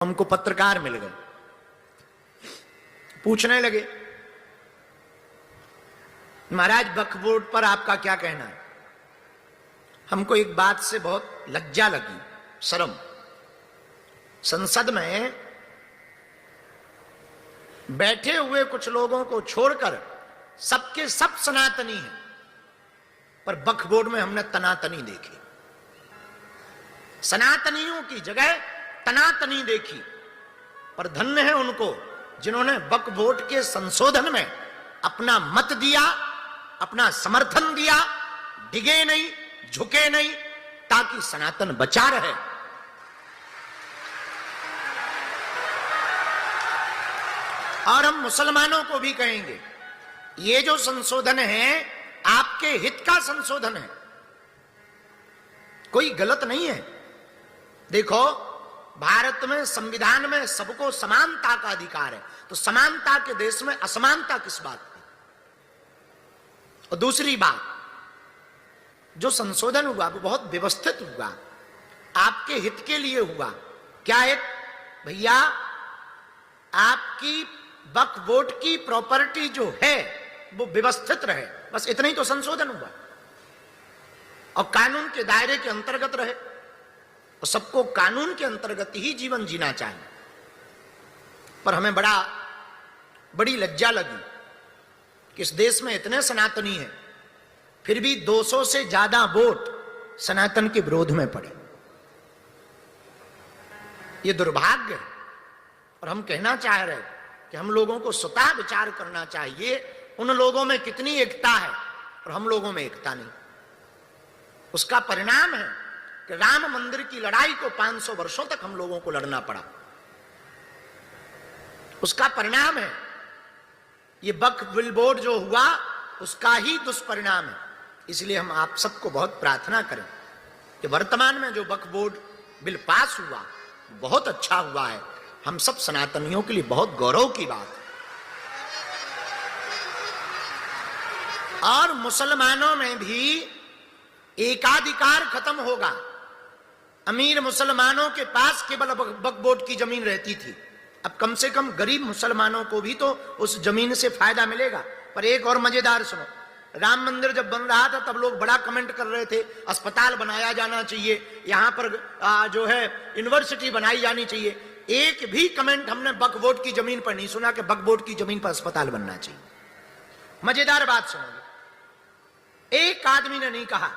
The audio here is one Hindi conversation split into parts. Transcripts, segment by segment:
हमको पत्रकार मिल गए, पूछने लगे महाराज वक्फ बोर्ड पर आपका क्या कहना है। हमको एक बात से बहुत लज्जा लगी, शर्म। संसद में बैठे हुए कुछ लोगों को छोड़कर सबके सब सनातनी हैं, पर वक्फ बोर्ड में हमने तनातनी देखी। सनातनियों की जगह तनातनी देखी। पर धन्य है उनको जिन्होंने वक्फ बोर्ड के संशोधन में अपना मत दिया, अपना समर्थन दिया, डिगे नहीं, झुके नहीं, ताकि सनातन बचा रहे। और हम मुसलमानों को भी कहेंगे, ये जो संशोधन है आपके हित का संशोधन है, कोई गलत नहीं है। देखो, भारत में संविधान में सबको समानता का अधिकार है, तो समानता के देश में असमानता किस बात की। और दूसरी बात, जो संशोधन हुआ वो बहुत व्यवस्थित हुआ, आपके हित के लिए हुआ। क्या है भैया, आपकी वक्फ बोर्ड की प्रॉपर्टी जो है वो व्यवस्थित रहे, बस इतना ही तो संशोधन हुआ। और कानून के दायरे के अंतर्गत रहे, और सबको कानून के अंतर्गत ही जीवन जीना चाहिए। पर हमें बड़ी लज्जा लगी कि इस देश में इतने सनातनी हैं, फिर भी 200 से ज्यादा वोट सनातन के विरोध में पड़े। ये दुर्भाग्य है। और हम कहना चाह रहे कि हम लोगों को स्वतः विचार करना चाहिए, उन लोगों में कितनी एकता है और हम लोगों में एकता नहीं। उसका परिणाम है कि राम मंदिर की लड़ाई को 500 वर्षों तक हम लोगों को लड़ना पड़ा। उसका परिणाम है ये वक्फ बोर्ड जो हुआ, उसका ही दुष्परिणाम है। इसलिए हम आप सबको बहुत प्रार्थना करें कि वर्तमान में जो वक्फ बोर्ड बिल पास हुआ बहुत अच्छा हुआ है। हम सब सनातनियों के लिए बहुत गौरव की बात है। और मुसलमानों में भी एकाधिकार खत्म होगा। अमीर मुसलमानों के पास केवल वक्फ बोर्ड की जमीन रहती थी, अब कम से कम गरीब मुसलमानों को भी तो उस जमीन से फायदा मिलेगा। पर एक और मजेदार सुनो, राम मंदिर जब बन रहा था तब लोग बड़ा कमेंट कर रहे थे, अस्पताल बनाया जाना चाहिए, यहां पर जो है यूनिवर्सिटी बनाई जानी चाहिए। एक भी कमेंट हमने वक्फ बोर्ड की जमीन पर नहीं सुना कि वक्फ बोर्ड की जमीन पर अस्पताल बनना चाहिए। मजेदार बात सुनोगे, एक आदमी ने नहीं कहा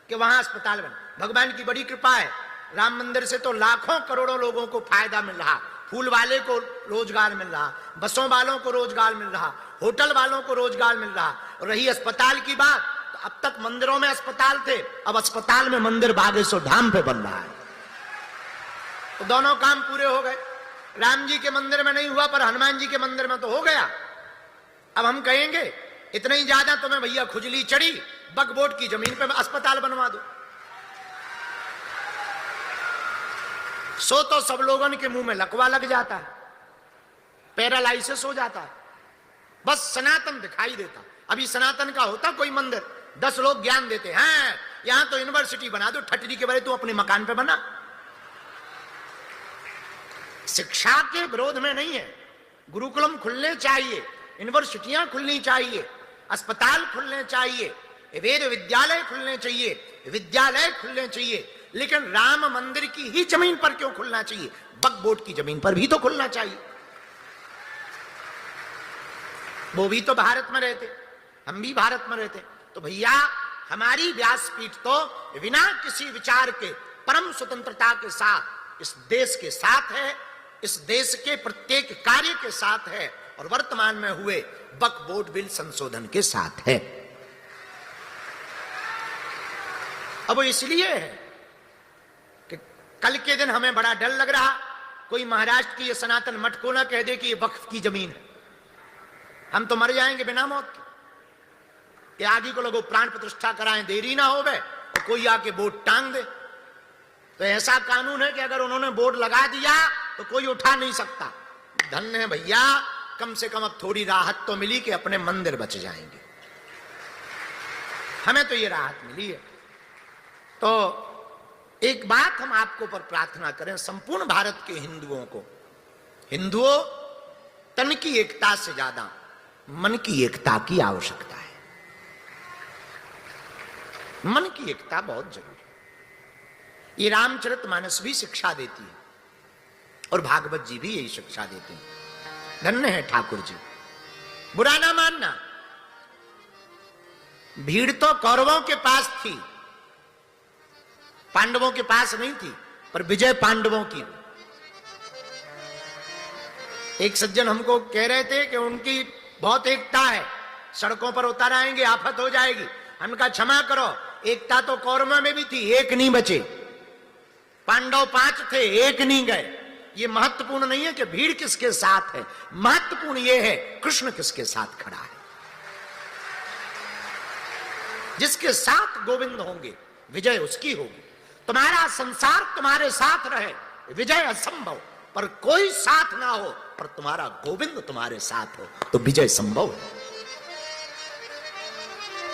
कि वहां अस्पताल बन। भगवान की बड़ी कृपा है, राम मंदिर से तो लाखों करोड़ों लोगों को फायदा मिल रहा। फूल वाले को रोजगार मिल रहा, बसों वालों को रोजगार मिल रहा, होटल वालों को रोजगार मिल रहा। और रही अस्पताल की बात, तो अब तक मंदिरों में अस्पताल थे, अब अस्पताल में मंदिर बागेश्वर धाम पे बन रहा है। तो दोनों काम पूरे हो गए। राम जी के मंदिर में नहीं हुआ, पर हनुमान जी के मंदिर में तो हो गया। अब हम कहेंगे इतना ही ज्यादा तुम्हें भैया खुजली चढ़ी, वक्फ बोर्ड की जमीन पे अस्पताल बनवा दो। सो तो सब लोगों के मुंह में लकवा लग जाता है, पैरालाइसिस हो जाता है, बस सनातन दिखाई देता। अभी सनातन का होता कोई मंदिर, 10 लोग ज्ञान देते हैं, यहां तो यूनिवर्सिटी बना दो, ठटरी के बारे तू अपने मकान पे बना। शिक्षा के विरोध में नहीं है, गुरुकुलम खुलने चाहिए, यूनिवर्सिटियां खुलनी चाहिए, अस्पताल खुलने चाहिए, वेद विद्यालय खुलने चाहिए, विद्यालय खुलने चाहिए। लेकिन राम मंदिर की ही जमीन पर क्यों खुलना चाहिए? वक्फ बोर्ड की जमीन पर भी तो खुलना चाहिए। वो भी तो भारत में रहते, हम भी भारत में रहते। तो भैया हमारी व्यासपीठ तो बिना किसी विचार के परम स्वतंत्रता के साथ इस देश के साथ है, इस देश के प्रत्येक कार्य के साथ है, और वर्तमान में हुए वक्फ बोर्ड बिल संशोधन के साथ है। अब वो इसलिए है कि कल के दिन हमें बड़ा डर लग रहा कोई महाराष्ट्र की ये सनातन मठ को ना कह दे कि ये वक्फ की जमीन है। हम तो मर जाएंगे बिना मौत के। आगे को लोगों प्राण प्रतिष्ठा कराएं, देरी ना हो गए और कोई आके बोर्ड टांग दे। तो ऐसा कानून है कि अगर उन्होंने बोर्ड लगा दिया तो कोई उठा नहीं सकता। धन्य है भैया, कम से कम अब थोड़ी राहत तो मिली कि अपने मंदिर बच जाएंगे। हमें तो ये राहत मिली है। तो एक बात हम आपको पर प्रार्थना करें, संपूर्ण भारत के हिंदुओं को, हिंदुओं, तन की एकता से ज्यादा मन की एकता की आवश्यकता है। मन की एकता बहुत जरूरी है। ये रामचरितमानस भी शिक्षा देती है और भागवत जी भी यही शिक्षा देते हैं। धन्य है ठाकुर जी, बुरा ना मानना। भीड़ तो कौरवों के पास थी, पांडवों के पास नहीं थी, पर विजय पांडवों की। एक सज्जन हमको कह रहे थे कि उनकी बहुत एकता है, सड़कों पर उतर आएंगे आफत हो जाएगी। हमने कहा क्षमा करो, एकता तो कौरवों में भी थी, एक नहीं बचे। पांडव 5 थे, एक नहीं गए। ये महत्वपूर्ण नहीं है कि भीड़ किसके साथ है, महत्वपूर्ण ये है कृष्ण किसके साथ खड़ा है। जिसके साथ गोविंद होंगे विजय उसकी होगी। तुम्हारा संसार तुम्हारे साथ रहे, विजय असंभव, पर कोई साथ ना हो पर तुम्हारा गोविंद तुम्हारे साथ हो तो विजय संभव है।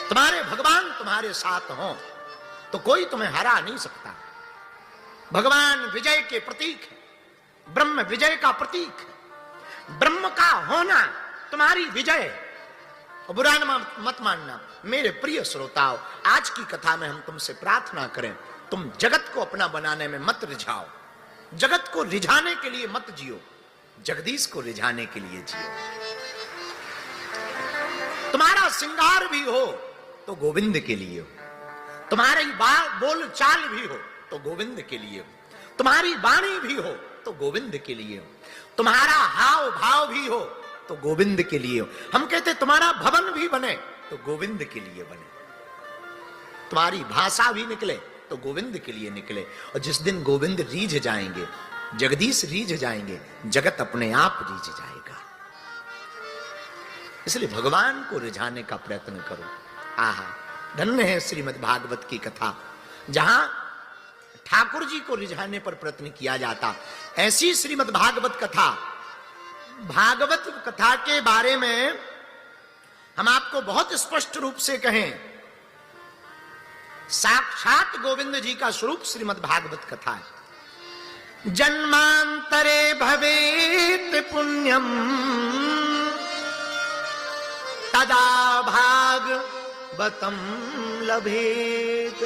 तुम्हारे भगवान तुम्हारे साथ हो तो कोई तुम्हें हरा नहीं सकता। भगवान विजय के प्रतीक है, ब्रह्म विजय का प्रतीक है। ब्रह्म का होना तुम्हारी विजय है। और बुरा मत मानना मेरे प्रिय श्रोताओ, आज की कथा में हम तुमसे प्रार्थना करें, तुम जगत को अपना बनाने में मत रिझाओ। जगत को रिझाने के लिए मत जियो, जगदीश को रिझाने के लिए जियो। तुम्हारा श्रृंगार भी हो तो गोविंद के लिए हो, तुम्हारी बोल चाल भी हो तो गोविंद के लिए हो, तुम्हारी वाणी भी हो तो गोविंद के लिए हो, तुम्हारा हाव भाव भी हो तो गोविंद के लिए हो। हम कहते तुम्हारा भवन भी बने तो गोविंद के लिए बने, तुम्हारी भाषा भी निकले तो गोविंद के लिए निकले। और जिस दिन गोविंद रीझ जाएंगे, जगदीश रीझ जाएंगे, जगत अपने आप रीझ जाएगा। इसलिए भगवान को रिझाने का प्रयत्न करो। आहा, धन्य है श्रीमद् भागवत की कथा, जहां ठाकुर जी को रिझाने पर प्रयत्न किया जाता। ऐसी श्रीमद् भागवत कथा, भागवत कथा के बारे में हम आपको बहुत स्पष्ट रूप से कहें, साक्षात गोविंद जी का स्वरूप श्रीमद् भागवत कथा है। जन्मांतरे भवेत पुण्यम तदा भागवतम लभेत।